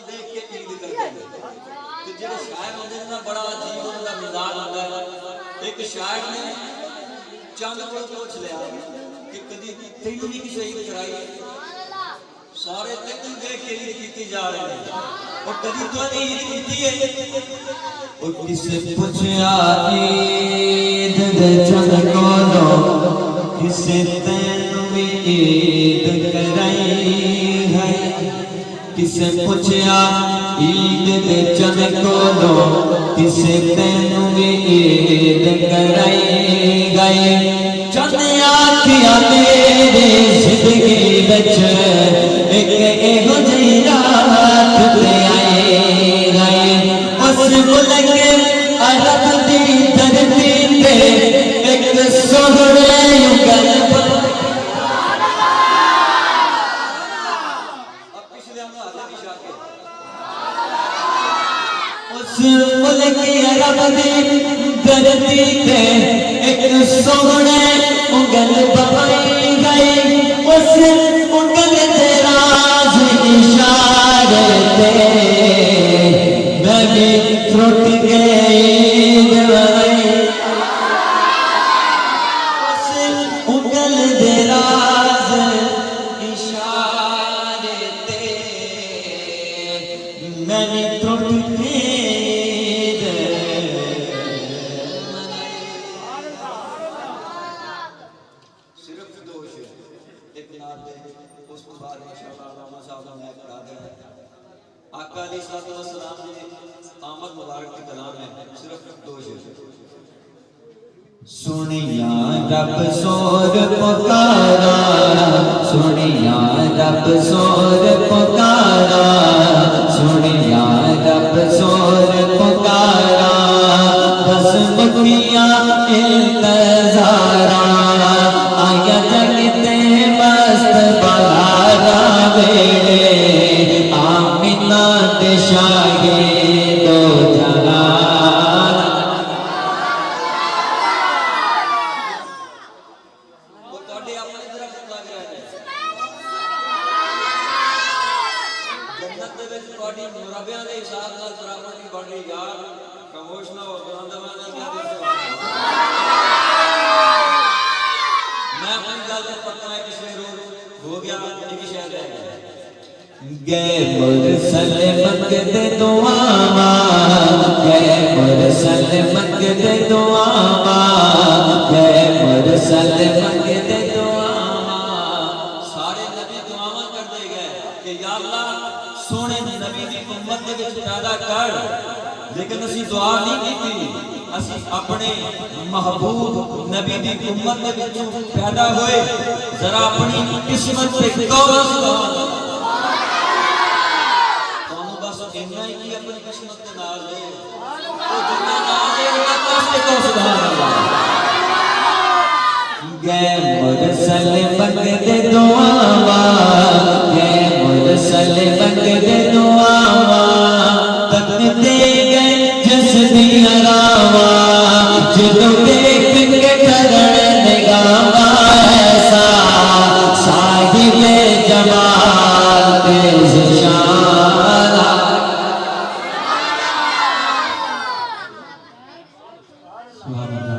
دیکھ کے عید کرتے ہیں تے جڑے شاعر ہوندے نے بڑا عجیب انہاں دا مزاج ہوندا ہے ایک شاعر نے چند کو پوچھ لیا کہ کدی تینوں بھی کسی عید کرائی سارے تینوں دیکھ کے عید کیتی جا رہے ہیں اور کدی تو عید کیتی ہے اور کسے پوچھیا عید دے چند کولو کسے تینوں بھی عید کرائی ہے کسے پوچھیا عید دے چند کولو کسے تینوں بھی عید کرائی گئی چند آکھیاں میرے زندگی وچ ایک ایہو جہی رات تے آئے گئے اس ملک عرب دی دھرتی تے ایک سہرے گل اس ملک عرب دی دھرتی تے ایک سہرے گل بوائی گئی اس انگل دے راز اشارے تے میں بھی ٹوٹ گئی دوائی اس انگل دے راز اشارے تے میں بھی ٹوٹ گئی آقا علیہ السلام نے آمد مبارک کی کلام ہے صرف دو شعر سنیا رب سور پکارا سنیا رب سور پکارا سنیا رب سور پکارا بس مکیاں انتظارا آیا جگتے مست بہارا ویڑے آمینہ دشاگے دو جہان وہ توڑے اپنے درخت لگ رہے ہیں جنت دے وچ توڑی مرابیاں دے حساب نال برابر نہیں بن رہی یار خاموش نہ ہو بلند آواز نال کہہ دے میں اپنی گل تے پتہ ہے کس روز ہو گیا ایک شہر ہے گئے مرسل مکتے دعاواں گئے مرسل مکتے دعاواں گئے مرسل مکتے دعاواں سارے نبی دعاواں کرتے گئے کہ یا اللہ سونے نبی دی امت دے وچ پیدا کر لیکن اسی دعا نہیں کیتی اسی اپنے محبوب نبی دی امت دے وچ پیدا ہوئے ذرا اپنی قسمت تے غور سبحان اتنا ہی کی اپنی قسمت کے نال دے وہ جتنا نال دے گا کاسے کو سبحان اللہ گئے مرسل مکتے دعاواں گئے مرسل مکتے دعاواں تکتے گئے جس دیا راواں جدو دیکھ کے کرن نگاواں ایسا صاحب جمال تیز شان سبحان اللہ